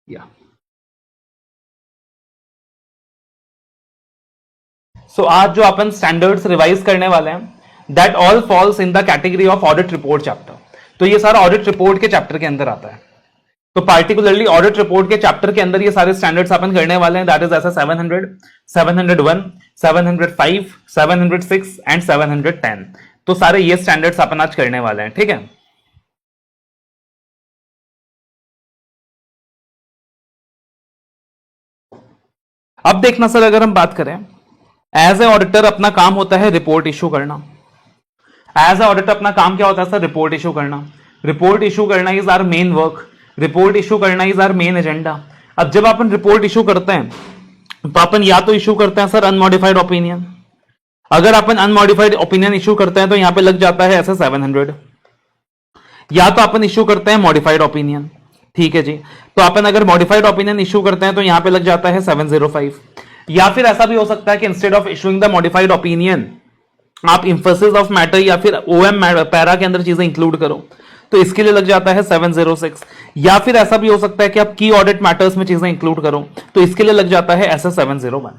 या सो आज जो अपन स्टैंडर्ड्स रिवाइज करने वाले हैं that all falls in the category of audit report chapter. तो ये सारा ऑडिट रिपोर्ट के चैप्टर के अंदर आता है। तो पार्टिकुलरली ऑडिट रिपोर्ट के चैप्टर के अंदर ये सारे स्टैंडर्ड्स अपन करने वाले हैं। दैट इज ऐसा 700, 701, 705, 706 एंड 710। तो सारे ये स्टैंडर्ड्स अपन आज करने वाले हैं, ठीक है। अब देखना सर, अगर हम बात करें एज ए ऑडिटर अपना काम होता है रिपोर्ट इशू करना। एज ए ऑडिटर अपना काम क्या होता है सर? रिपोर्ट इशू करना। रिपोर्ट इशू करना is our main work. Report issue करना इज आवर मेन एजेंडा। अब जब अपन रिपोर्ट इशू करते हैं तो अपन या तो इशू करते हैं सर अनमॉडिफाइड ओपिनियन। अगर अपन अनमॉडिफाइड ओपिनियन इशू करते हैं तो यहां पे लग जाता है ऐसे 700। या तो अपन इशू करते हैं मॉडिफाइड ओपिनियन, ठीक है जी। तो अपन अगर मॉडिफाइड ओपिनियन इशू करते हैं तो यहां पे लग जाता है 705। या फिर ऐसा भी हो सकता है कि instead of issuing the modified opinion आप इंफोसिस ऑफ मैटर या फिर ओएम पैरा के अंदर चीजें इंक्लूड करो, तो इसके लिए लग जाता है 706। या फिर ऐसा भी हो सकता है कि आप की ऑडिट मैटर्स में चीजें इंक्लूड करो, तो इसके लिए लग जाता है ऐसा 701।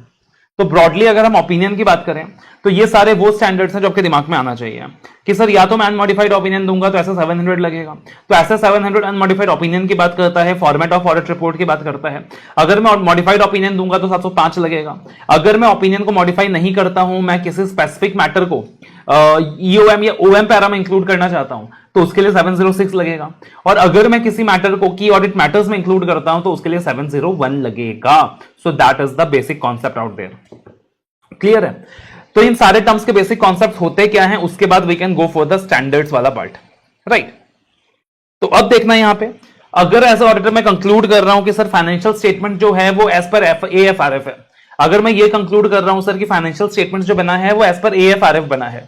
तो ब्रॉडली अगर हम ओपिनियन की बात करें तो ये सारे वो स्टैंडर्ड्स हैं जो आपके दिमाग में आना चाहिए कि सर या तो मैं अनमॉडिफाइड ओपिनियन दूंगा तो ऐसा 700 लगेगा। तो ऐसा 700 अनमॉडिफाइड ओपिनियन की बात करता है, फॉर्मेट ऑफ ऑडिट रिपोर्ट की बात करता है। अगर मैं मॉडिफाइड ओपिनियन दूंगा तो 705 लगेगा। अगर मैं ओपिनियन को मॉडिफाई नहीं करता हूं, मैं किसी स्पेसिफिक मैटर को ईओएम या ओएम पैरा में इंक्लूड करना चाहता हूं तो उसके लिए 706 लगेगा। और अगर मैं किसी मैटर को की ऑडिट मैटर्स में इंक्लूड करता हूं तो उसके लिए 701 लगेगा। So that is the basic concept out there. Clear है? तो इन सारे टर्म्स के बेसिक कॉन्सेप्ट होते क्या हैं, उसके बाद we can go for the standards वाला पार्ट, राइट। तो अब देखना यहां पे, अगर एज ऑडिटर मैं कंक्लूड कर रहा हूं कि सर फाइनेंशियल स्टेटमेंट जो है वो एज पर एएफआरएफ है। अगर मैं ये कंक्लूड कर रहा हूं सर कि फाइनेंशियल स्टेटमेंट जो बना है वो एज पर एएफआरएफ बना है,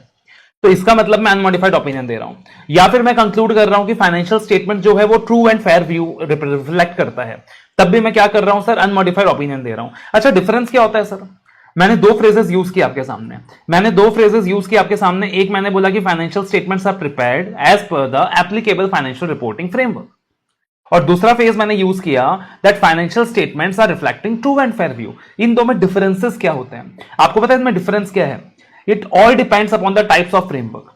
तो इसका मतलब मैं अनमॉडिफाइड ओपिनियन दे रहा हूं। या फिर मैं कंक्लूड कर रहा हूं कि फाइनेंशियल स्टेटमेंट जो है वो true and fair view reflect करता है, तब भी मैं क्या कर रहा हूं सर? अनमॉडिफाइड ओपिनियन दे रहा हूं। अच्छा, डिफरेंस क्या होता है सर? मैंने दो फ्रेजेस यूज किए आपके सामने। एक मैंने बोला कि financial statements are prepared as per the applicable financial reporting framework, और दूसरा फेज मैंने यूज किया that financial statements are reflecting true and fair view. इन दो में डिफरेंसेस क्या होते हैं आपको पता है? इसमें डिफरेंस क्या है? It all depends upon the types of framework.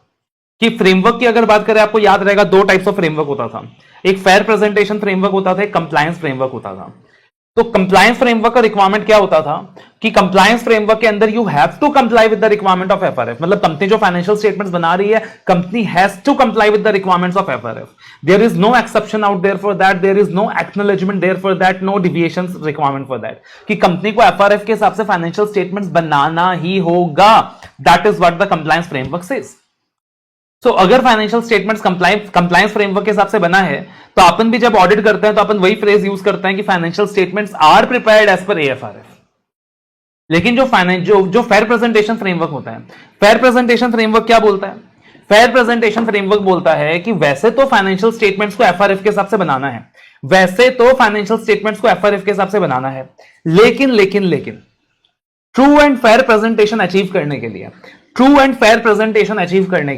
कि फ्रेमवर्क की अगर बात करें, आपको याद रहेगा दो टाइप्स ऑफ फ्रेमवर्क होता था। एक फेयर प्रेजेंटेशन फ्रेमवर्क होता था, एक कंप्लायंस फ्रेमवर्क होता था। तो कंप्लायंस फ्रेमवर्क का रिक्वायरमेंट क्या होता था कि कंप्लायंस फ्रेमवर्क के अंदर you have to comply with the requirement of FRF. मतलब कंपनी जो फाइनेंशियल स्टेटमेंट्स बना रही है, company has to comply with the requirements of FRF. There is no exception out there for that, there is no acknowledgement there for that, no deviations requirement for that, कि company को FRF के हिसाब से financial statements बनाना ही होगा। That is what the compliance framework says. तो अगर फाइनेंशियल स्टेटमेंट्स कंप्लायंस फ्रेमवर्क के हिसाब से बना है, तो अपन भी जब ऑडिट करते हैं तो अपन वही फ्रेज यूज करते हैं कि financial statements are prepared as per AFRF. लेकिन जो फेयर प्रेजेंटेशन फ्रेमवर्क होता है, फेयर प्रेजेंटेशन फ्रेमवर्क क्या बोलता है? फेयर प्रेजेंटेशन फ्रेमवर्क बोलता है कि वैसे तो फाइनेंशियल स्टेटमेंट्स को एफआरएफ के हिसाब से बनाना है, लेकिन true and fair presentation achieve करने के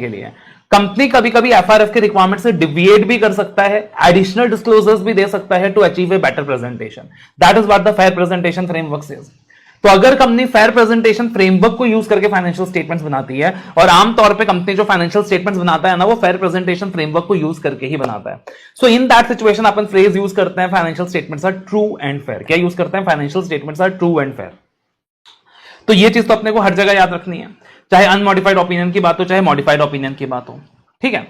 लिए कंपनी कभी कभी एफआरएफ के रिक्वायरमेंट से डिविएट भी कर सकता है, एडिशनल डिस्क्लोजर्स भी दे सकता है to achieve a better presentation. That is what the fair presentation framework says. तो अगर कंपनी फेयर प्रेजेंटेशन फ्रेमवर्क को यूज करके फाइनेंशियल स्टेटमेंट्स बनाती है, और आमतौर पे कंपनी जो फाइनेंशियल स्टेटमेंट्स बनाता है ना, वो फेयर प्रेजेंटेशन फ्रेमवर्क को यूज करके ही बनाता है। सो इन दैट सिचुएशन अपन फ्रेज यूज करते हैं financial statements are true and fair. क्या यूज करते हैं? Financial statements are true and fair. तो ये चीज तो अपने को हर जगह याद रखनी है, चाहे अनमॉडिफाइड ओपिनियन की बात हो, चाहे मॉडिफाइड ओपिनियन की बात हो, ठीक है।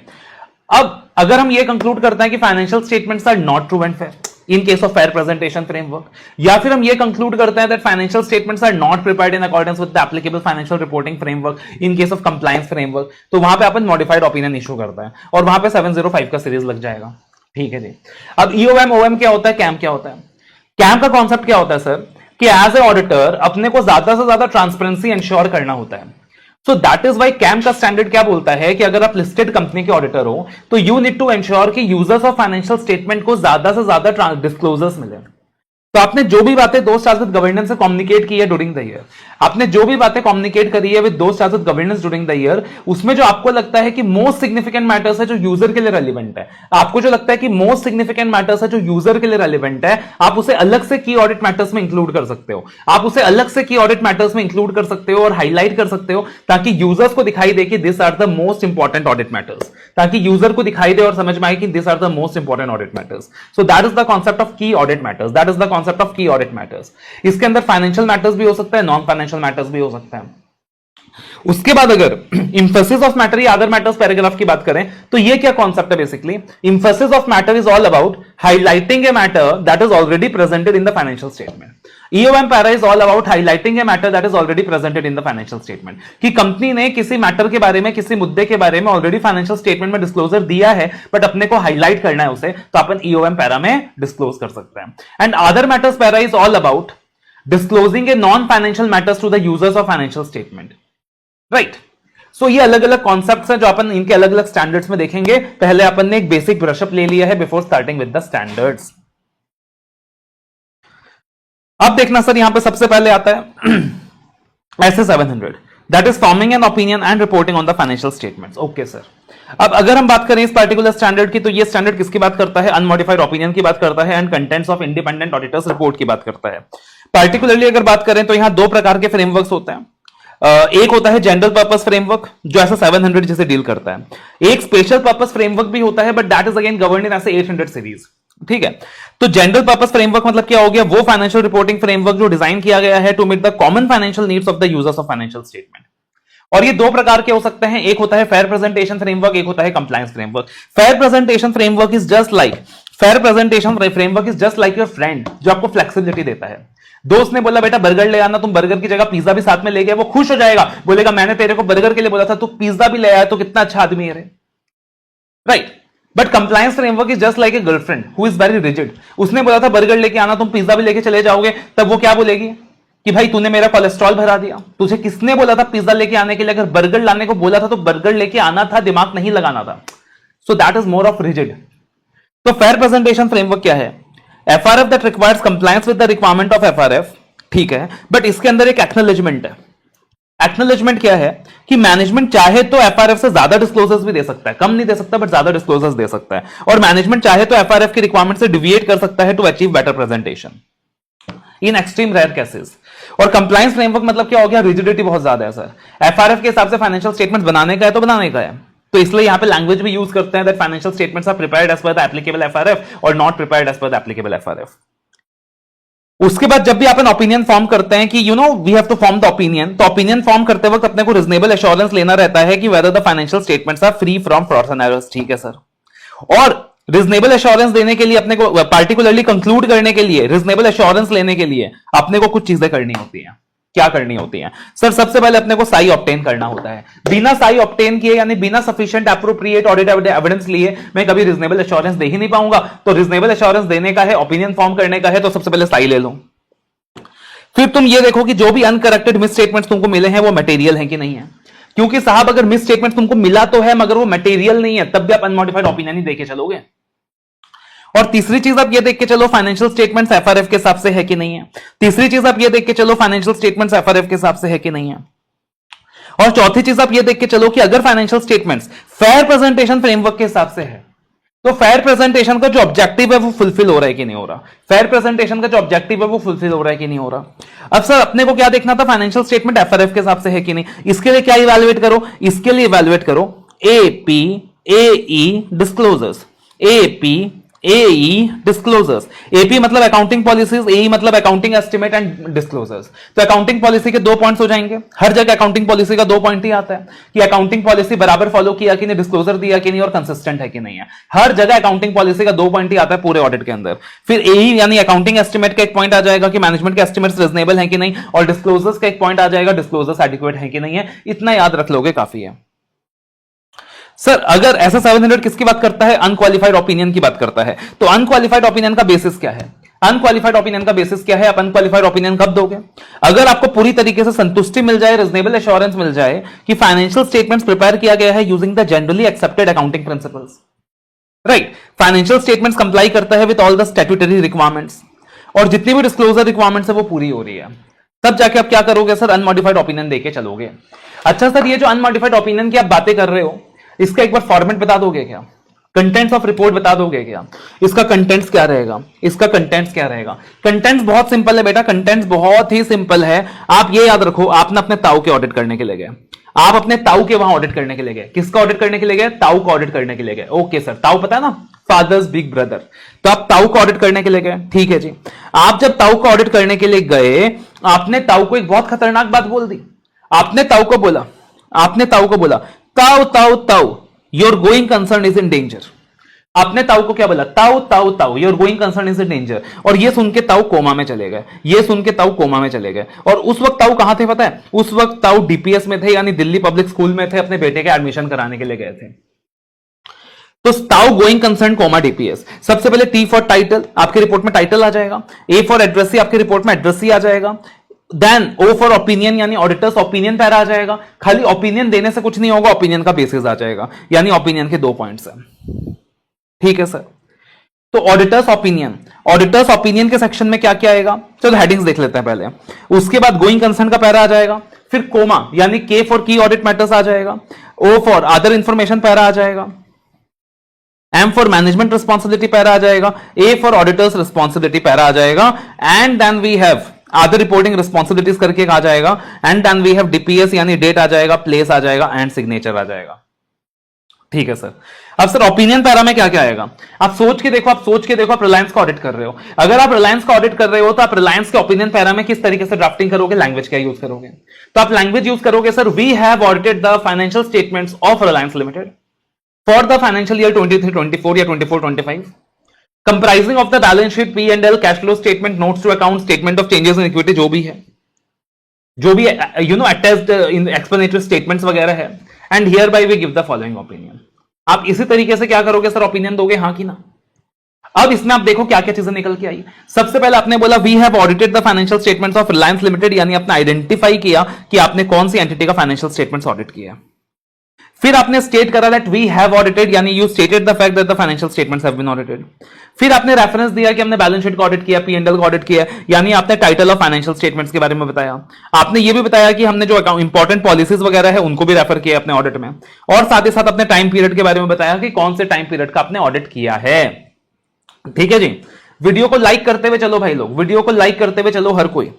अब अगर हम ये कंक्लूड करते हैं कि financial statements are not true and fair in case of fair presentation framework, या फिर हम ये कंक्लूड करते हैं that financial statements are not prepared in accordance with the applicable financial reporting framework in case of compliance framework, तो वहां पे अपन modified opinion issue करता है और वहां पे 705 का सीरीज लग जाएगा, ठीक है जी। अब ईओएम ओएम क्या होता है, कैम क्या होता है? कैम का कॉन्सेप्ट क्या होता है सर? कि एज ए ऑडिटर अपने को ज्यादा से ज्यादा ट्रांसपेरेंसी इंश्योर करना होता है। सो दैट इज वाई कैम का स्टैंडर्ड क्या बोलता है कि अगर आप लिस्टेड कंपनी के ऑडिटर हो तो यू नीड टू इंश्योर कि यूजर्स ऑफ फाइनेंशियल स्टेटमेंट को ज्यादा से ज्यादा डिस्क्लोजर्स मिले। तो आपने जो भी बातें दो स्टार्स विद गवर्नेंस से कम्युनिकेट की है ड्यूरिंग द ईयर, आपने जो भी बातें कम्युनिकेट करी है विद दो stars with governance during the year, उसमें जो आपको लगता है कि मोस्ट सिग्निफिकेंट मैटर्स है जो यूजर के लिए रेलिवेंट है, आपको जो लगता है कि मोस्ट सिग्निफिकेंट मैटर्स है जो यूजर के लिए रेलिवेंट है, आप उसे अलग से की ऑडिट मैटर्स में इंक्लूड कर सकते हो, आप उसे अलग से की ऑडिट मैटर्स में इंक्लूड कर सकते हो और हाईलाइट कर सकते हो, ताकि यूजर्स को दिखाई दे कि this are the most important audit matters, ताकि यूजर को दिखाई दे और समझ में आए कि this are the most important audit matters. So that is the concept of key audit matters, that is the concept of key audit matters. इसके अंदर फाइनेंशियल मैटर्स भी हो सकता है, नॉन फाइनेंशियल मैटर्स भी हो सकता है. उसके बाद अगर इंफेसिस ऑफ मैटर या अदर मैटर्स पैराग्राफ की बात करें तो ये क्या कॉन्सेप्ट है basically. Emphasis of matter is all about highlighting a matter that is already presented in the financial statement. EOM para is all about highlighting a matter that is already presented in the financial statement. कि company ने किसी matter के बारे में, किसी मुद्दे के बारे में ऑलरेडी फाइनेंशियल स्टेटमेंट में डिस्क्लोजर दिया है, बट अपने को हाईलाइट करना है उसे, तो अपन EOM पैरा में डिस्क्लोज कर सकते हैं. And other matters para is all about disclosing a non-financial matters to the users of financial statement. Right? So ये अलग अलग कॉन्सेप्ट्स हैं जो अपन इनके अलग अलग स्टैंडर्ड्स में देखेंगे. पहले अपन ने एक बेसिक ब्रशअप ले लिया है before starting with the standards. अब देखना सर, यहां पे सबसे पहले आता है ऐसे 700 that is forming an opinion and reporting on the financial statements. Okay sir, अब अगर हम बात करें इस पर्टिकुलर स्टैंडर्ड की, तो ये स्टैंडर्ड किसकी बात करता है? अनमॉडिफाइड ओपिनियन की बात करता है and contents of independent auditors report की बात करता है. पार्टिकुलरली अगर बात करें तो यहां दो प्रकार के फ्रेमवर्क्स होते हैं. एक होता है जनरल पर्पस फ्रेमवर्क जो ऐसा 700 जिसे डील करता है. एक स्पेशल पर्पस फ्रेमवर्क भी होता है, but that is again governed in SA 800 series. ठीक है, तो जनरल पर्पस फ्रेमवर्क मतलब क्या हो गया? वो फाइनेंशियल रिपोर्टिंग फ्रेमवर्क जो डिजाइन किया गया है to meet the common financial needs of the users of financial statement. और ये दो प्रकार के हो सकते हैं. एक होता है फेयर प्रेजेंटेशन फ्रेमवर्क, एक होता है compliance framework. Fair presentation framework is just like your friend जो आपको फ्लेक्सिबिलिटी देता है. दोस्त ने बोला बेटा बर्गर ले आना, तुम बर्गर की जगह पिज्जा भी साथ में ले गए, वो खुश हो जाएगा, बोलेगा मैंने तेरे को बर्गर के लिए बोला था, तू पिज्जा भी ले आया, तो कितना अच्छा आदमी है रे. Right. But compliance framework is just like a girlfriend who is very rigid. उसने बोला था बर्गर लेके आना, तुम पिज्जा भी लेके चले जाओगे, तब वो क्या बोलेगी कि भाई तूने मेरा कोलेस्ट्रॉल भरा दिया. तुझे किसने बोला था पिज्जा लेके आने के लिए? अगर बर्गर लाने को बोला था तो बर्गर लेके आना था, दिमाग नहीं लगाना था. सो that is more of rigid. तो फेयर प्रेजेंटेशन फ्रेमवर्क क्या है? FRF that requires compliance with the requirement of FRF. ठीक है, बट इसके अंदर एक एक्नॉलेजमेंट है. एक्नॉलेजमेंट क्या है कि मैनेजमेंट चाहे तो FRF से ज्यादा डिस्क्लोजर्स भी दे सकता है, कम नहीं दे सकता बट ज्यादा डिस्क्लोजर्स दे सकता है. और मैनेजमेंट चाहे तो FRF की रिक्वायरमेंट से डिविएट कर सकता है to achieve better presentation in extreme rare cases. और कंप्लायंस फ्रेमवर्क मतलब क्या हो गया? रिजिडिटी बहुत ज्यादा है सर. FRF के हिसाब से फाइनेंशियल स्टेटमेंट बनाने का है तो बनाने का है, तो इसलिए यहां पे लैंग्वेज भी यूज करते हैं that financial statements are prepared as per the applicable FRF और not prepared as per the applicable FRF. उसके बाद जब भी आप एन ओपिनियन फॉर्म करते हैं कि we have to form the opinion, तो ओपिनियन फॉर्म करते वक्त अपने को रीजनेबल एश्योरेंस लेना रहता है कि whether the financial statements are free from frauds and errors. ठीक है सर. और रीजनेबल एश्योरेंस देने के लिए अपने को, पार्टिकुलरली कंक्लूड करने के लिए, रीजनेबल एश्योरेंस लेने के लिए अपने को कुछ चीजें करनी होती हैं. क्या करनी होती है सर? सबसे पहले अपने को साई ऑब्टेन करना होता है. बिना साई ऑब्टेन किए, यानी बिना सफिशिएंट एप्रोप्रिएट ऑडिट एविडेंस लिए मैं कभी रीजनेबल एश्योरेंस दे ही नहीं पाऊंगा. तो रीजनेबल एश्योरेंस देने का है, ओपिनियन फॉर्म करने का है, तो सबसे पहले साई ले लो. फिर तुम ये देखो कि जो भी अनकरेक्टेड मिस स्टेटमेंट्स तुमको मिले हैं वो मटेरियल है कि नहीं है. क्योंकि साहब अगर मिस स्टेटमेंट तुमको मिला तो है मगर वो मटेरियल नहीं है, तब भी आप अनमॉडिफाइड ओपिनियन ही देके चलोगे. और तीसरी चीज आप ये देख के चलो फाइनेंशियल स्टेटमेंट्स FRF के हिसाब से है कि नहीं है. तीसरी चीज आप ये देख के चलो फाइनेंशियल स्टेटमेंट्स FRF के हिसाब से है कि नहीं है. और चौथी चीज आप ये देख के चलो कि अगर financial statements fair presentation framework के हिसाब से है तो फेयर प्रेजेंटेशन का जो ऑब्जेक्टिव है वो फुलफिल हो रहा है कि नहीं हो रहा. फेयर प्रेजेंटेशन का जो ऑब्जेक्टिव है वो फुलफिल हो रहा है कि नहीं हो रहा. अब सर अपने को क्या देखना था? फाइनेंशियल स्टेटमेंट FRF के हिसाब से है कि नहीं. इसके लिए क्या इवैल्यूएट करो? इसके लिए इवैल्यूएट करो APAE disclosures. APAE disclosures. AP मतलब अकाउंटिंग पॉलिसीज, AE मतलब अकाउंटिंग एस्टिमेट एंड डिस्क्लोजर्स. तो अकाउंटिंग पॉलिसी के 2 पॉइंट्स हो जाएंगे. हर जगह अकाउंटिंग पॉलिसी का 2 पॉइंट ही आता है कि अकाउंटिंग पॉलिसी बराबर फॉलो किया कि नहीं, डिस्क्लोजर दिया कि नहीं और कंसिस्टेंट है कि नहीं है. हर जगह अकाउंटिंग पॉलिसी का 2 पॉइंट ही आता है पूरे ऑडिट के अंदर. फिर AE यानी अकाउंटिंग एस्टिमेट का एक पॉइंट आ जाएगा कि मैनेजमेंट के एस्टिमेट्स रीजनेबल है कि नहीं, और डिस्क्लोजर्स का एक पॉइंट आ जाएगा डिस्क्लोजर्स एडिक्वेट है कि नहीं है. इतना याद रख लोगे काफी है. सर अगर ऐसा 700 किसकी बात करता है? अनक्वालिफाइड ओपिनियन की बात करता है. तो अनक्वालिफाइड ओपिनियन का बेसिस क्या है? अनक्वालिफाइड ओपिनियन का बेसिस क्या है? आप अनक्वालिफाइड ओपिनियन कब दोगे? अगर आपको पूरी तरीके से संतुष्टि मिल जाए, रीजनेबल एश्योरेंस मिल जाए कि फाइनेंशियल स्टेटमेंट्स प्रिपेयर किया गया है using the generally accepted accounting principles. Right. Financial statements comply करता है with all the statutory requirements. और जितनी भी डिस्क्लोजर रिक्वायरमेंट्स है वो पूरी हो रही है, तब जाके आप क्या करोगे सर, अनमॉडिफाइड ओपिनियन देके चलोगे। अच्छा सर, ये जो अनमॉडिफाइड ओपिनियन की आप बातें कर रहे हो, इसका एक बार फॉर्मेट बता दोगे क्या, कंटेंट्स ऑफ रिपोर्ट बता दोगे क्या, इसका कंटेंट्स क्या रहेगा, इसका कंटेंट्स क्या रहेगा। कंटेंट्स बहुत सिंपल है बेटा, कंटेंट्स बहुत ही सिंपल है। आप ये याद रखो, आपने अपने ताऊ के ऑडिट करने के लिए गए, आप अपने ताऊ के वहां ऑडिट करने के लिए गए। किसका ऑडिट करने के लिए गए, ताऊ का ऑडिट करने के लिए गए। ओके सर, ताऊ पता है ना, फादर्स बिग ब्रदर। तो आप ताऊ का ऑडिट करने के लिए गए, ठीक है जी। आप जब ताऊ का ऑडिट करने के लिए गए, आपने ताऊ को एक बहुत खतरनाक बात बोल दी। आपने ताऊ को बोला, ताऊ ताऊ ताऊ, your going concern is in danger. आपने ताऊ को क्या बोला, ताऊ ताऊ ताऊ, your going concern is in danger. और ये सुन के ताऊ कोमा में चले गए, और उस वक्त ताऊ कहां थे पता है, उस वक्त ताऊ डीपीएस में थे, यानी दिल्ली पब्लिक स्कूल में थे, अपने बेटे के एडमिशन कराने के लिए गए थे। तो ताऊ गोइंग कंसर्न कोमा डीपीएस। सबसे पहले टी फॉर टाइटल, आपकी रिपोर्ट में टाइटल आ जाएगा। ए फॉर एड्रेसी, आपकी रिपोर्ट में एड्रेसी आ जाएगा। देन ओ फॉर ओपिनियन, यानी ऑडिटर्स ओपिनियन पैरा आ जाएगा। खाली ओपिनियन देने से कुछ नहीं होगा, ओपिनियन का बेसिस आ जाएगा, यानी ओपिनियन के 2 पॉइंट्स हैं, ठीक है सर। तो ऑडिटर्स ओपिनियन के सेक्शन में क्या क्या आएगा, चलो हेडिंग्स देख लेते हैं पहले। उसके बाद गोइंग कंसर्न का पैरा आ जाएगा, फिर कोमा यानी के फॉर की ऑडिट मैटर्स आ जाएगा, O for other information para आ जाएगा, M for management responsibility para आ जाएगा, A for auditor's responsibility para आ जाएगा, and then we have other reporting responsibilities करके आ जाएगा, and then we have DPS यानी डेट आ जाएगा, प्लेस आ जाएगा, एंड सिग्नेचर आ जाएगा, ठीक है सर। अब सर ओपिनियन पैरा में क्या क्या आएगा, आप सोच के देखो, आप रिलायंस का ऑडिट कर रहे हो। अगर आप रिलायंस का ऑडिट कर रहे हो तो आप रिलायंस के ओपिनियन पैरा में किस तरीके से ड्राफ्टिंग करोगे, लैंग्वेज क्या यूज करोगे। तो आप लैंग्वेज यूज करोगे sir, we have audited the financial statements of Reliance Limited for the financial year 23-24 या 24-25, comprising of the balance sheet, P&L, cash flow statement, notes to account, statement of changes in equity, जो भी attached in explanatory statements वगैरह है, and hereby we give the following opinion. आप इसी तरीके से क्या करोगे सर, ओपिनियन दोगे, हाँ कि ना। अब इसमें आप देखो क्या क्या चीजें निकल के आई। सबसे पहले आपने बोला we have audited the financial statements of Reliance Limited, यानी आपने आइडेंटिफाई किया कि आपने कौन सी एंटिटी का फाइनेंशियल स्टेटमेंट्स ऑडिट किया। फिर आपने स्टेट करा दैट वी हैव ऑडिटेड, यानी you stated the fact that the financial statements have been audited. फिर आपने रेफरेंस दिया कि हमने बैलेंस शीट का ऑडिट किया, P&L का ऑडिट किया, यानी आपने टाइटल ऑफ फाइनेंशियल स्टेटमेंट्स के बारे में बताया। आपने ये भी बताया कि हमने जो इंपॉर्टेंट पॉलिसीज वगैरह है उनको भी रेफर किया अपने ऑडिट में, और साथ ही साथ अपने टाइम पीरियड के बारे में बताया कि कौन से टाइम पीरियड का आपने ऑडिट किया है, ठीक है जी। वीडियो को लाइक करते हुए चलो भाई लोग, वीडियो को लाइक करते हुए चलो हर कोई।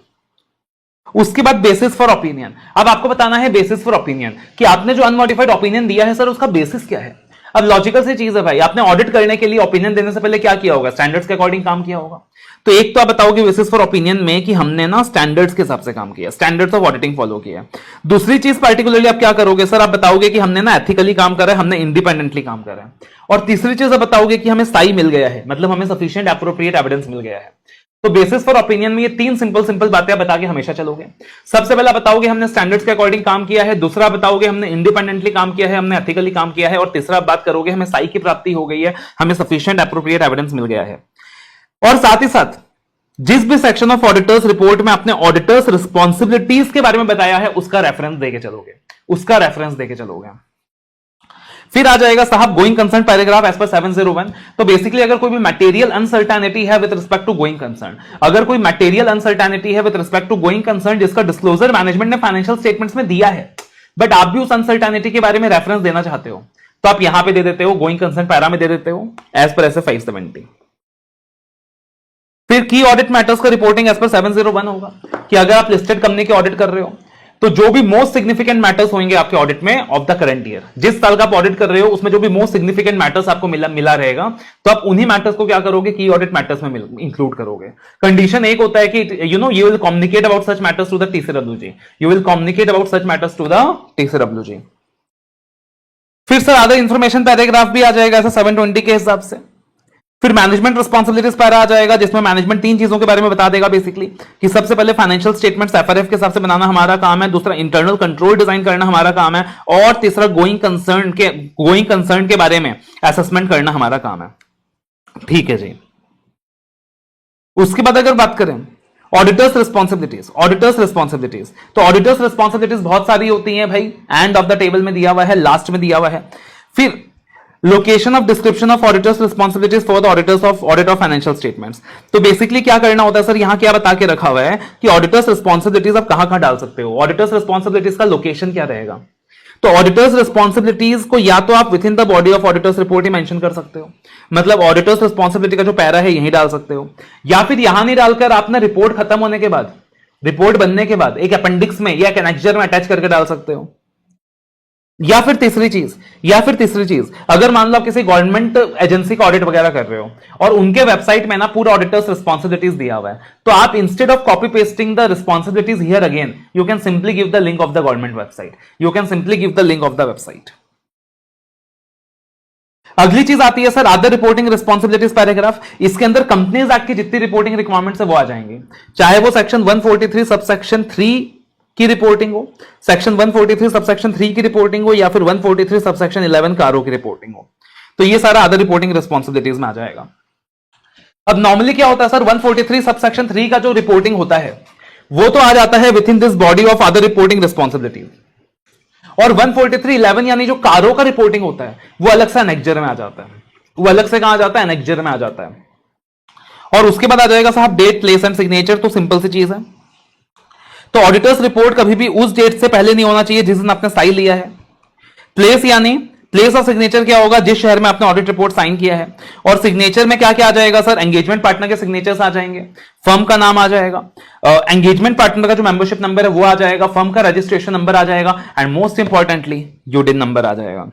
उसके बाद बेसिस फॉर ओपिनियन। अब आपको बताना है बेसिस फॉर ओपिनियन कि आपने जो अनमॉडिफाइड ओपिनियन दिया है सर, उसका बेसिस क्या है। अब लॉजिकल सी चीज है भाई, आपने ऑडिट करने के लिए ओपिनियन देने से पहले क्या किया होगा, स्टैंडर्ड्स के अकॉर्डिंग काम किया होगा। तो एक तो आप बताओगे बेसिस फॉर ओपिनियन में कि हमने ना स्टैंडर्ड्स के हिसाब से काम किया, स्टैंडर्ड्स ऑफ ऑडिटिंग फॉलो किया। दूसरी चीज पार्टिकुलरली आप क्या करोगे सर, आप बताओगे कि हमने ना एथिकली काम करा है, हमने इंडिपेंडेंटली काम करा है। और तीसरी चीज आप बताओगे कि हमें सही मिल गया है, मतलब हमें सफिशिएंट एप्रोप्रिएट एविडेंस मिल गया है। तो बेसिस फॉर ओपिनियन में ये 3 सिंपल बातें आप बता के हमेशा चलोगे। सबसे पहला बताओगे हमने स्टैंडर्ड्स के अकॉर्डिंग काम किया है, दूसरा बताओगे हमने इंडिपेंडेंटली काम किया है, हमने एथिकली काम किया है, और तीसरा बात करोगे हमें सही की प्राप्ति हो गई है, हमें सफिशिएंट एप्रोप्रिएट एविडेंस मिल गया है। और साथ ही साथ जिस भी सेक्शन ऑफ ऑडिटर्स रिपोर्ट में आपने ऑडिटर्स रिस्पॉन्सिबिलिटीज के बारे में बताया है, उसका रेफरेंस देके चलोगे। फिर आ जाएगा साहब going concern paragraph as per 701। तो बेसिकली अगर कोई भी मटेरियल अनसर्टेनिटी है with respect to going concern, अगर कोई मटेरियल अनसर्टेनिटी है with respect to going concern जिसका डिस्क्लोजर मैनेजमेंट ने फाइनेंशियल स्टेटमेंट्स में दिया है, बट आप भी उस अनसर्टेनिटी के बारे में रेफरेंस देना चाहते हो, तो आप यहां पे दे देते हो, गोइंग कंसर्न पैरा में दे देते हो एज पर ऐसे 570। फिर की ऑडिट मैटर्स का रिपोर्टिंग एज पर 701 होगा कि अगर आप लिस्टेड कंपनी के ऑडिट कर रहे हो तो जो भी मोस्ट सिग्निफिकेंट मैटर्स होंगे आपके ऑडिट में ऑफ द करंट ईयर, जिस साल का आप ऑडिट कर रहे हो उसमें जो भी मोस्ट सिग्निफिकेंट मैटर्स आपको मिला रहेगा, तो आप उन्हीं मैटर्स को क्या करोगे, की ऑडिट मैटर्स में इंक्लूड करोगे। कंडीशन एक होता है कि you will communicate about such matters to the TCWG, you will communicate about such matters to the TCWG. फिर सर अदर इंफॉर्मेशन पैराग्राफ भी आ जाएगा ऐसा 720 के हिसाब से। फिर मैनेजमेंट रिस्पॉन्सिबिलिटीज पैरा आ जाएगा जिसमें मैनेजमेंट 3 चीजों के बारे में बता देगा बेसिकली, कि सबसे पहले फाइनेंशियल स्टेटमेंट्स एफआरएफ के हिसाब से बनाना हमारा काम है, दूसरा इंटरनल कंट्रोल डिजाइन करना हमारा काम है, और तीसरा गोइंग कंसर्न के बारे में असेसमेंट करना हमारा काम है, ठीक है जी। उसके बाद अगर बात करें ऑडिटर्स रिस्पॉन्सिबिलिटीज, तो ऑडिटर्स रिस्पॉन्सिबिलिटीज बहुत सारी होती हैं भाई, एंड ऑफ द टेबल में दिया हुआ है, लास्ट में दिया हुआ है। फिर location of description of auditors responsibilities for the auditors of audit of financial statements. तो बेसिकली क्या करना होता है सर, यहां क्या बता के रखा हुआ है कि ऑडिटर्स रिस्पॉन्सिबिलिटीज आप कहां डाल सकते हो, ऑडिटर्स रिस्पॉन्सिबिलिटीज का लोकेशन क्या रहेगा। तो ऑडिटर्स रिस्पॉन्सिबिलिटीज को या तो आप with in the body of auditors report he mention कर सकते हो, मतलब ऑडिटर्स रिस्पॉन्सिबिलिटी का जो पैरा है यही डाल सकते हो, या फिर यहां नहीं डालकर आपने रिपोर्ट खत्म होने के बाद, रिपोर्ट बनने के बाद एक अपेंडिक्स में या एक एनेक्जर में अटैच करके डाल सकते हो। या फिर तीसरी चीज अगर मान लो आप किसी गवर्नमेंट एजेंसी का ऑडिट वगैरह कर रहे हो और उनके वेबसाइट में ना पूरा ऑडिटर्स रिस्पॉन्सिबिलिटीज दिया हुआ है, तो आप instead of copy pasting the responsibilities here again you can simply give the link of the government website, you can simply give the link of the website. अगली चीज आती है sir other reporting responsibilities paragraph. इसके अंदर companies act की जितनी reporting requirements है वो आ जाएंगी, चाहे वो सेक्शन 143 सबसेक्शन 3 की रिपोर्टिंग हो, सेक्शन 143 सबसेक्शन 3 की रिपोर्टिंग हो, या फिर 143 सबसेक्शन 11 कारो की रिपोर्टिंग हो, तो ये सारा अदर रिपोर्टिंग रिस्पॉन्सिबिलिटीज में आ जाएगा। अब नॉर्मली क्या होता है सर, 143 सबसेक्शन 3 का जो रिपोर्टिंग होता है वो तो आ जाता है with in this body of other reporting responsibilities, और 143(11) यानी जो कारो का रिपोर्टिंग होता है वो अलग से एनेक्जर में आ जाता है, वो अलग से कहां आ जाता है, एनेक्जर में आ जाता है। और उसके बाद आ जाएगा साहब डेट प्लेस एंड सिग्नेचर, तो सिंपल सी चीज है, तो ऑडिटर्स रिपोर्ट कभी भी उस डेट से पहले नहीं होना चाहिए जिस दिन आपने साइन लिया है। प्लेस यानी प्लेस ऑफ सिग्नेचर क्या होगा, जिस शहर में आपने ऑडिट रिपोर्ट साइन किया है। और सिग्नेचर में क्या क्या आ जाएगा सर, एंगेजमेंट पार्टनर के सिग्नेचर्स आ जाएंगे, फर्म का नाम आ जाएगा, एंगेजमेंट पार्टनर का जो मेंबरशिप नंबर है वो आ जाएगा, फर्म का रजिस्ट्रेशन नंबर आ जाएगा, and most importantly UDIN number आ जाएगा।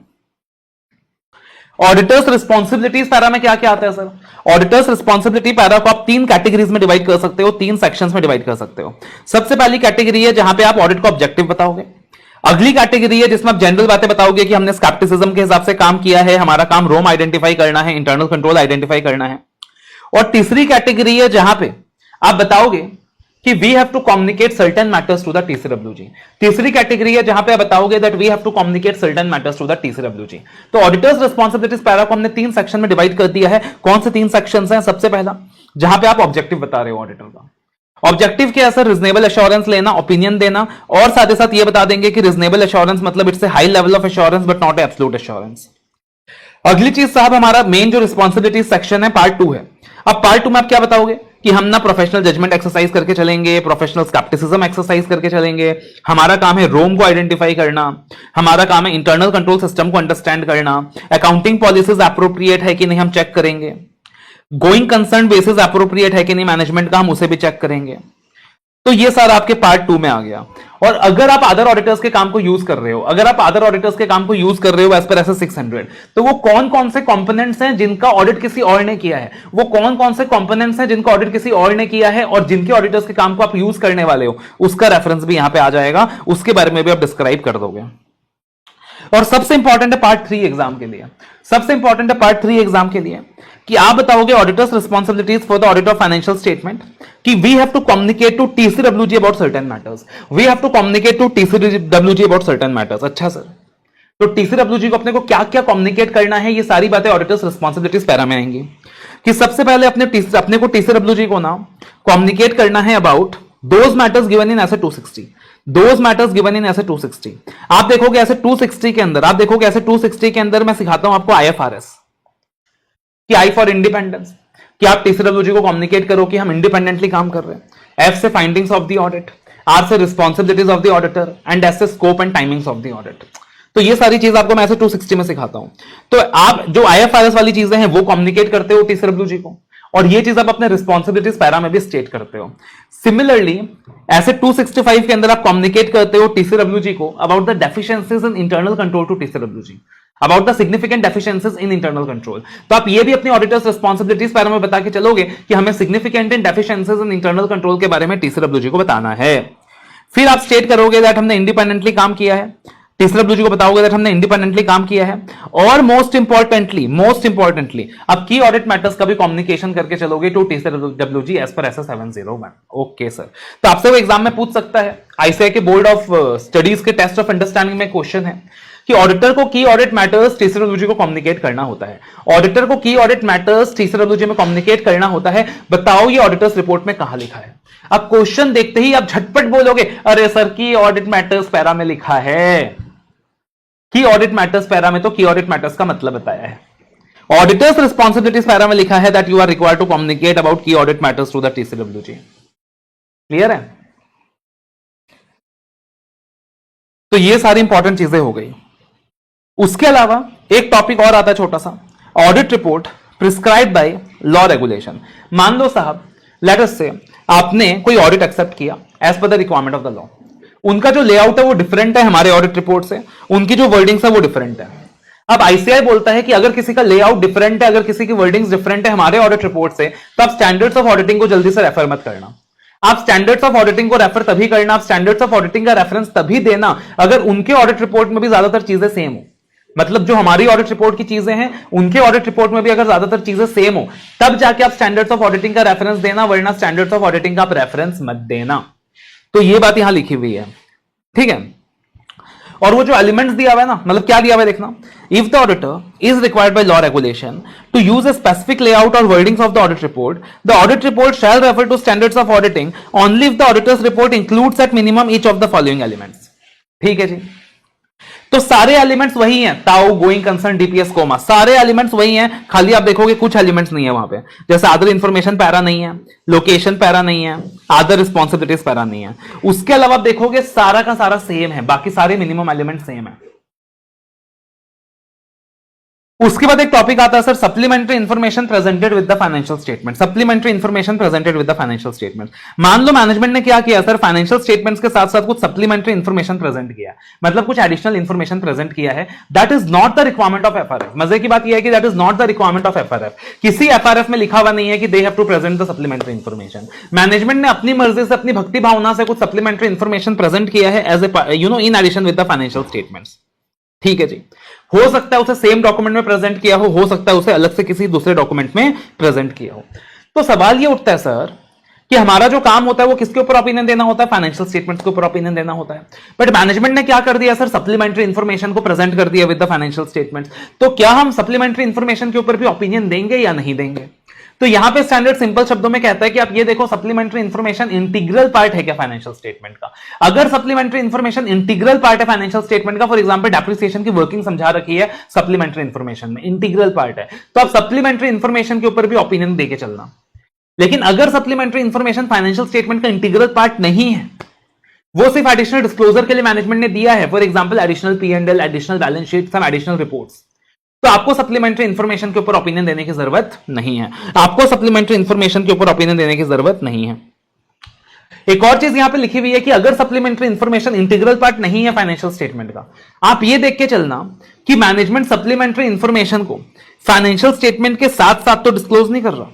ऑडिटर्स रिस्पॉन्सिबिलिटीज पैरा में क्या क्या आता है सर, ऑडिटर्स रिस्पॉन्सिबिलिटी पैरा को आप 3 कैटेगरीज में डिवाइड कर सकते हो, 3 सेक्शंस में डिवाइड कर सकते हो। सबसे पहली कैटेगरी है जहां पे आप ऑडिट को ऑब्जेक्टिव बताओगे। अगली कैटेगरी है जिसमें आप जनरल बातें बताओगे कि हमने स्केप्टिसिज्म के हिसाब से काम किया है, हमारा काम रोम आइडेंटिफाई करना है, इंटरनल कंट्रोल आइडेंटिफाई करना है। और तीसरी कैटेगरी है जहां पे आप बताओगे कि we have to communicate certain matters to the TCWG. तीसरी कैटेगरी है जहां पे आप बताओगे that we have to communicate certain matters to the TCWG. तो ऑडिटर्स रिस्पॉन्सिबिलिटीज पैरा को हमने 3 सेक्शन में डिवाइड कर दिया है। कौन से 3 सेक्शंस हैं, सबसे पहला जहां पे आप ऑब्जेक्टिव बता रहे हो ऑडिटर का, ऑब्जेक्टिव क्या है सर, रिजनेबल एश्योरेंस लेना, ओपिनियन देना, और साथ ही साथ ये बता देंगे कि रिजनेबल एश्योरेंस मतलब it's a high level of assurance but not absolute assurance. अगली चीज साहब हमारा मेन जो रिस्पॉन्सिबिलिटी सेक्शन है पार्ट 2 है। अब पार्ट 2 में आप क्या बताओगे कि हम ना प्रोफेशनल जजमेंट एक्सरसाइज करके चलेंगे, प्रोफेशनल स्केप्टिसिज्म एक्सरसाइज करके चलेंगे, हमारा काम है रोम को आइडेंटिफाई करना, हमारा काम है इंटरनल कंट्रोल सिस्टम को अंडरस्टैंड करना, अकाउंटिंग पॉलिसीज एप्रोप्रिएट है कि नहीं हम चेक करेंगे, गोइंग कंसर्न बेसिस एप्रोप्रिएट है कि नहीं मैनेजमेंट का हम उसे भी चेक करेंगे। तो ये सारा आपके पार्ट 2 में आ गया। और अगर आप अदर ऑडिटर्स के काम को यूज कर रहे हो, अगर आप अदर ऑडिटर्स के काम को यूज कर रहे हो एज पर एस 600, तो वो कौन कौन से कंपोनेंट्स हैं जिनका ऑडिट किसी और ने किया है, वो कौन कौन से कंपोनेंट्स हैं जिनका ऑडिट किसी और ने किया है और जिनके ऑडिटर्स के काम को आप यूज करने वाले हो, उसका रेफरेंस भी यहां पे आ जाएगा, उसके बारे में भी आप डिस्क्राइब कर दोगे। और सबसे इंपॉर्टेंट है पार्ट 3 एग्जाम के लिए, सबसे इंपॉर्टेंट है पार्ट 3 एग्जाम के लिए कि आप बताओगे auditor's responsibilities for the audit of financial statement कि we have to communicate to TCWG about certain matters, we have to communicate to TCWG about certain matters. अच्छा सर, तो टीसीडब्ल्यूजी को अपने को क्या क्या कम्युनिकेट करना है, ये सारी बातें ऑडिटर्स रिस्पॉन्सिबिलिटीज पैरा में आएंगी। कि सबसे पहले अपने को टीसीडब्ल्यूजी को ना कम्युनिकेट करना है about those matters given in SA 260, those matters given in SA 260। आप देखोगे ऐसे 260 के अंदर, आप देखोगे ऐसे 260 के अंदर मैं सिखाता हूं आपको आईएफआरएस कि आई फॉर इंडिपेंडेंस, कि आप टीसीडब्ल्यूजी को कम्युनिकेट करो कि हम इंडिपेंडेंटली काम कर रहे हैं, एफ से findings of the audit, R से responsibilities of the auditor, and S से scope and timings of the audit. तो ये सारी चीज आपको मैं ऐसे 260 में सिखाता हूं। तो आप जो आईएफआरएस वाली चीजें हैं वो कम्युनिकेट करते हो टीसीडब्ल्यूजी को, और ये चीज आप अपने रिस्पॉन्सिबिलिटीज पैरा में भी स्टेट करते हो। सिमिलरली ऐसे 265 के अंदर आप कम्युनिकेट करते हो टीसीडब्ल्यूजी को about the deficiencies in internal control to TCWG, about the significant deficiencies in internal control. तो आप ये भी अपनी ऑडिटर्स रिस्पॉन्सिबिलिटीज पैरा में बता के चलोगे कि हमें significant in deficiencies in internal control के बारे में टीसीडब्ल्यूजी को बताना है। फिर आप स्टेट करोगे दैट हमने इंडिपेंडेंटली काम किया है, टीसीडब्ल्यूजी को बताओगे दैट हमने इंडिपेंडेंटली काम किया है, और मोस्ट इंपॉर्टेंटली अब की ऑडिट मैटर्स का भी कम्युनिकेशन करके चलोगे to TCWG as per S 701। Okay sir, तो आपसे वो एग्जाम में पूछ सकता है, आईसीआई के बोर्ड ऑफ स्टडीज के टेस्ट ऑफ अंडरस्टैंडिंग में क्वेश्चन है कि ऑडिटर को की ऑडिट मैटर्स टीसीडब्ल्यूजी को कम्युनिकेट करना होता है, ऑडिटर को की ऑडिट मैटर्स टीसीडब्ल्यूजी में कम्युनिकेट करना होता है, बताओ ये ऑडिटर्स रिपोर्ट में कहां लिखा है। अब क्वेश्चन देखते ही आप झटपट बोलोगे अरे सर की ऑडिट मैटर्स पैरा में लिखा है, की ऑडिट मैटर्स पैरा में तो की ऑडिट मैटर्स का मतलब बताया है। ऑडिटर्स रिस्पॉन्सिबिलिटीज पैरा में लिखा है that you are required to communicate about key audit matters to the TCWG. Clear है? तो ये सारी इंपॉर्टेंट चीजें हो गई। उसके अलावा एक टॉपिक और आता है छोटा सा, audit report prescribed by law regulation. मान लो साहब, लेट अस से आपने कोई ऑडिट एक्सेप्ट किया as per the requirement of the law, उनका जो लेआउट है वो डिफरेंट है हमारे ऑडिट रिपोर्ट से, उनकी जो वर्डिंग्स है वो डिफरेंट है। अब आईसीआई बोलता है कि अगर किसी का लेआउट डिफरेंट है, अगर किसी की वर्डिंग्स डिफरेंट है हमारे ऑडिट रिपोर्ट से, तो आप स्टैंडर्ड्स ऑफ ऑडिटिंग को जल्दी से रेफर मत करना। आप स्टैंडर्ड्स ऑफ ऑडिटिंग को रेफर तभी करना, आप स्टैंडर्ड्स ऑफ ऑडिटिंग का रेफरेंस तभी देना अगर उनके ऑडिट रिपोर्ट में भी ज्यादातर चीजें सेम हो। मतलब जो हमारी ऑडिट रिपोर्ट की चीजें हैं उनके ऑडिट रिपोर्ट में भी अगर ज्यादातर चीजें सेम हो, तब जाके आप स्टैंडर्ड्स ऑफ ऑडिटिंग का रेफरेंस देना, वरना स्टैंडर्ड्स ऑफ ऑडिटिंग का आप रेफरेंस मत देना। तो ये बात यहां लिखी हुई है, ठीक है। और वो जो एलिमेंट्स दिया हुआ है ना, मतलब क्या दिया हुआ है देखना, if the auditor is required by law regulation to use a specific layout or wordings of the audit report shall refer to standards of auditing only if the auditor's report includes at minimum each of the following elements. ठीक है जी। तो सारे elements वही हैं, ताऊ, going concern, DPS, comma, सारे elements वही हैं, खाली आप देखोगे कुछ एलिमेंट्स नहीं है वहां पे, जैसे अदर इंफॉर्मेशन पैरा नहीं है, लोकेशन पैरा नहीं है, अदर रिस्पॉन्सिबिलिटीज पैरा नहीं है। उसके अलावा आप देखोगे सारा का सारा सेम है, बाकी सारे मिनिमम एलिमेंट सेम है। उसके बाद एक टॉपिक आता है sir, supplementary information presented with the financial statement. Supplementary information presented with the financial statement. मान लो मैनेजमेंट ने क्या किया सर, फाइनेंशियल स्टेटमेंट्स के साथ साथ कुछ सप्लीमेंट्री इंफॉर्मेशन प्रेजेंट किया, मतलब कुछ एडिशनल इंफॉर्मेशन प्रेजेंट किया है। That is not the requirement of FRF. मजे की बात यह है कि that is not the requirement of FRF. किसी एफआरएफ में लिखा हुआ नहीं है कि they have to present the supplementary information. Management ने अपनी मर्जी से, अपनी भक्ति भावना से कुछ सप्लीमेंट्री इंफॉर्मेशन प्रेजेंट किया है as a in addition with the financial statements. ठीक है जी। हो सकता है उसे सेम डॉक्यूमेंट में प्रेजेंट किया हो सकता है उसे अलग से किसी दूसरे डॉक्यूमेंट में प्रेजेंट किया हो। तो सवाल ये उठता है सर कि हमारा जो काम होता है वो किसके ऊपर ओपिनियन देना होता है, फाइनेंशियल स्टेटमेंट्स के ऊपर ओपिनियन देना होता है। बट मैनेजमेंट ने क्या कर दिया सर, सप्लीमेंट्री इंफॉर्मेशन को प्रेजेंट कर दिया विद द फाइनेंशियल स्टेटमेंट्स। तो क्या हम सप्लीमेंट्री इंफॉर्मेशन के ऊपर भी ओपिनियन देंगे या नहीं देंगे? तो यहां पे स्टैंडर्ड सिंपल शब्दों में कहता है कि आप ये देखो, सप्लीमेंट्री इंफॉर्मेशन इंटीग्रल पार्ट है क्या फाइनेंशियल स्टेटमेंट का? अगर सप्लीमेंट्री इंफॉर्मेशन इंटीग्रल पार्ट है फाइनेंशियल स्टेटमेंट का, फॉर एग्जांपल डेप्रिसिएशन की वर्किंग समझा रखी है सप्लीमेंट्री इंफॉर्मेशन में, इंटीग्रल पार्ट है, तो आप सप्लीमेंट्री इंफॉर्मेशन के ऊपर भी ओपिनियन देके चलना। लेकिन अगर सप्लीमेंट्री इंफॉर्मेशन फाइनेंशियल स्टेटमेंट का इंटीग्रल पार्ट नहीं है, वो सिर्फ एडिशनल डिस्क्लोजर के लिए मैनेजमेंट ने दिया है, for example additional P&L, additional balance sheet, some additional reports, तो आपको सप्लीमेंट्री इंफॉर्मेशन के ऊपर ओपिनियन देने की जरूरत नहीं है। आपको सप्लीमेंट्री इंफॉर्मेशन के ऊपर ओपिनियन देने की जरूरत नहीं है। एक और चीज यहां पे लिखी हुई है कि अगर सप्लीमेंट्री इंफॉर्मेशन इंटीग्रल पार्ट नहीं है फाइनेंशियल स्टेटमेंट का, आप ये देख के चलना कि मैनेजमेंट सप्लीमेंट्री इंफॉर्मेशन को फाइनेंशियल स्टेटमेंट के साथ साथ तो डिस्क्लोज नहीं कर रहा।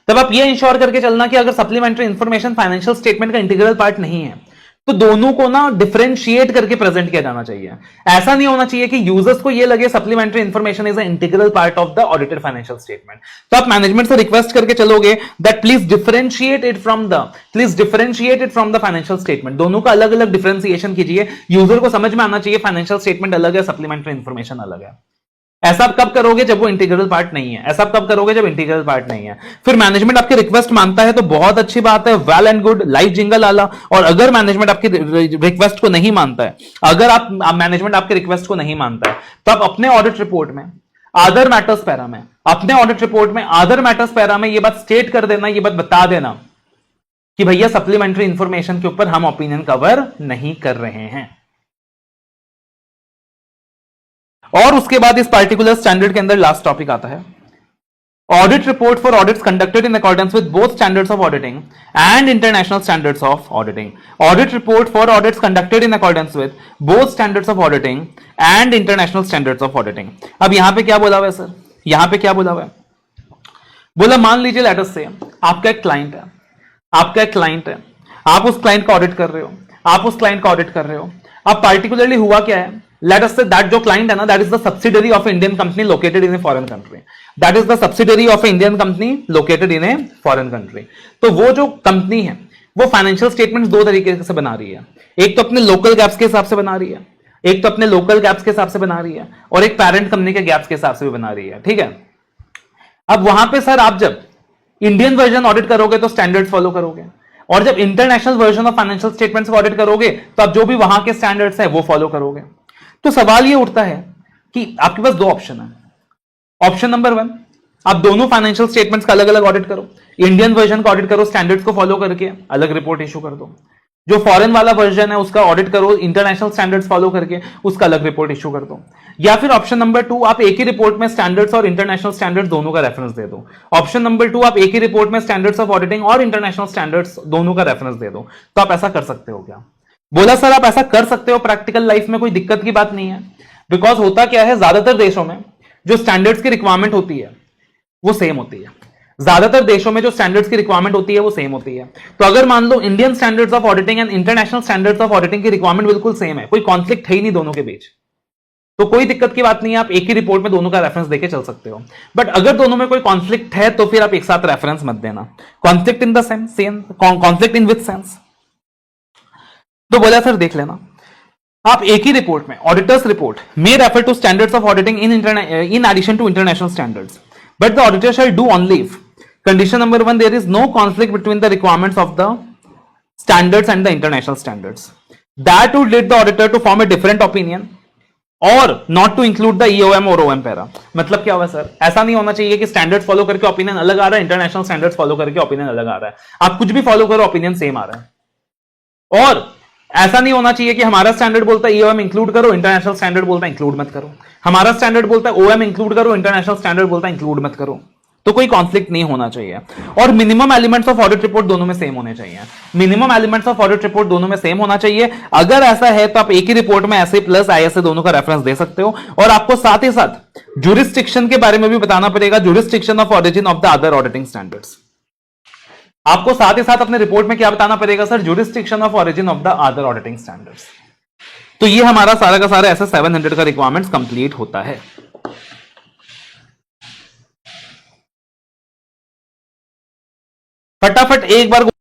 तब आप ये इंश्योर करके चलना कि अगर सप्लीमेंट्री इंफॉर्मेशन फाइनेंशियल स्टेटमेंट का इंटीग्रल पार्ट नहीं है, तो दोनों को ना डिफरेंशिएट करके प्रेजेंट किया जाना चाहिए। ऐसा नहीं होना चाहिए कि यूजर्स को ये लगे supplementary information is a integral part of the audited financial statement. तो आप मैनेजमेंट से रिक्वेस्ट करके चलोगे that please differentiate it from the financial statement. दोनों का अलग अलग डिफरेंशिएशन कीजिए, यूजर को समझ में आना चाहिए फाइनेंशियल स्टेटमेंट अलग है, सप्लीमेंट्री इंफॉर्मेशन अलग है। ऐसा आप कब करोगे? जब वो इंटीग्रल पार्ट नहीं है। ऐसा आप कब करोगे? जब इंटीग्रल पार्ट नहीं है। फिर मैनेजमेंट आपकी रिक्वेस्ट मानता है तो बहुत अच्छी बात है, well and good, live jingle आला। और अगर मैनेजमेंट आपकी रिक्वेस्ट को नहीं मानता है, अगर आप मैनेजमेंट आपके रिक्वेस्ट को नहीं मानता है, तो आप अपने ऑडिट रिपोर्ट में अदर मैटर्स पैरा में, अपने ऑडिट रिपोर्ट में अदर मैटर्स पैरा में ये बात स्टेट कर देना, ये बात बता देना कि भैया सप्लीमेंट्री इंफॉर्मेशन के ऊपर हम ओपिनियन कवर नहीं कर रहे हैं। और उसके बाद इस पार्टिकुलर स्टैंडर्ड के अंदर लास्ट टॉपिक आता है, audit report for audits conducted in accordance with both standards of auditing and international standards of auditing. Audit report for audits conducted in accordance with both standards of auditing and international standards of auditing. अब यहां पे क्या बोला हुआ है sir? यहां पे क्या बोला हुआ है? बोला मान लीजिए लेट अस से आपका एक क्लाइंट है, आप उस क्लाइंट का ऑडिट कर रहे हो, अब पार्टिकुलरली हुआ क्या है, let us say that जो client है ना, that is the subsidiary of Indian company located in a foreign country. That is the subsidiary of Indian company located in a foreign country. तो वो जो कंपनी है वो फाइनेंशियल स्टेटमेंट्स दो तरीके से बना रही है, एक तो अपने लोकल गैप्स के हिसाब से बना रही है, और एक पेरेंट कंपनी के गैप्स के हिसाब से भी बना रही है। ठीक है। अब वहां पे सर आप जब इंडियन वर्जन ऑडिट करोगे तो स्टैंडर्ड फॉलो करोगे, और जब international version of financial statements को ऑडिट करोगे तो आप जो भी वहां के स्टैंडर्ड्स है वो फॉलो करोगे। तो सवाल ये उठता है कि आपके पास दो ऑप्शन है। ऑप्शन नंबर 1, आप दोनों फाइनेंशियल स्टेटमेंट्स का अलग अलग ऑडिट करो, इंडियन वर्जन का ऑडिट करो, स्टैंडर्ड्स को फॉलो करके अलग रिपोर्ट इशू कर दो। जो फॉरेन वाला वर्जन है उसका ऑडिट करो, इंटरनेशनल स्टैंडर्ड्स फॉलो करके उसका अलग रिपोर्ट इशू कर दो। या फिर ऑप्शन नंबर 2, आप एक ही रिपोर्ट में स्टैंडर्ड्स और इंटरनेशनल स्टैंडर्ड्स दोनों का रेफरेंस दे दो। ऑप्शन नंबर 2, आप एक ही रिपोर्ट में स्टैंडर्ड्स ऑफ ऑडिटिंग और इंटरनेशनल स्टैंडर्ड्स दोनों का रेफरेंस दे दो। तो आप ऐसा कर सकते हो क्या? बोला सर आप ऐसा कर सकते हो, प्रैक्टिकल लाइफ में कोई दिक्कत की बात नहीं है। बिकॉज होता क्या है, ज्यादातर देशों में जो स्टैंडर्ड्स की रिक्वायरमेंट होती है वो सेम होती है। ज्यादातर देशों में जो स्टैंडर्ड्स की रिक्वायरमेंट होती है वो सेम होती है। तो अगर मान लो Indian standards of auditing and international standards of auditing की रिक्वायरमेंट बिल्कुल सेम है, कोई कॉन्फ्लिक्ट है ही नहीं दोनों के बीच, तो कोई दिक्कत की बात नहीं है, आप एक ही रिपोर्ट में दोनों का रेफरेंस देके चल सकते हो। बट अगर दोनों में कोई कॉन्फ्लिक्ट है तो फिर आप एक साथ रेफरेंस मत देना। Conflict in the same conflict in which sense? तो बोला सर देख लेना, आप एक ही रिपोर्ट में auditors report may refer to standards of auditing in addition to international standards, but the auditor shall do only if condition number 1, there is no conflict between the requirements of the standards and the international standards that would lead the auditor to form a different opinion or not to include the EOM or OM para. मतलब क्या हुआ sir, ऐसा नहीं होना चाहिए कि standard follow करके opinion अलग आ रहा है, इंटरनेशनल स्टैंडर्ड्स फॉलो करके ओपिनियन अलग आ रहा है। आप कुछ भी फॉलो करो ओपिनियन सेम आ रहा है। और ऐसा नहीं होना चाहिए कि हमारा स्टैंडर्ड बोलता है ईओएम इंक्लूड करो, इंटरनेशनल स्टैंडर्ड बोलता है इंक्लूड मत करो, हमारा स्टैंडर्ड बोलता है ओएम इंक्लूड करो, इंटरनेशनल स्टैंडर्ड बोलता है इंक्लूड मत करो। तो कोई कॉन्फ्लिक्ट नहीं होना चाहिए। और minimum elements of audit report दोनों में सेम होने चाहिए। Minimum elements of audit report दोनों में सेम होना चाहिए। अगर ऐसा है तो आप एक ही रिपोर्ट में ऐसे प्लस आईएसए दोनों का रेफरेंस दे सकते हो। और आपको साथ ही साथ जुरिस्डिक्शन के बारे में भी बताना पड़ेगा, jurisdiction of origin of the other auditing standards. आपको साथ ही साथ अपने रिपोर्ट में क्या बताना पड़ेगा sir? Jurisdiction of origin of the other auditing standards. तो ये हमारा सारा का सारा ऐसे 700 का रिक्वायरमेंट्स कंप्लीट होता है। फटाफट एक बार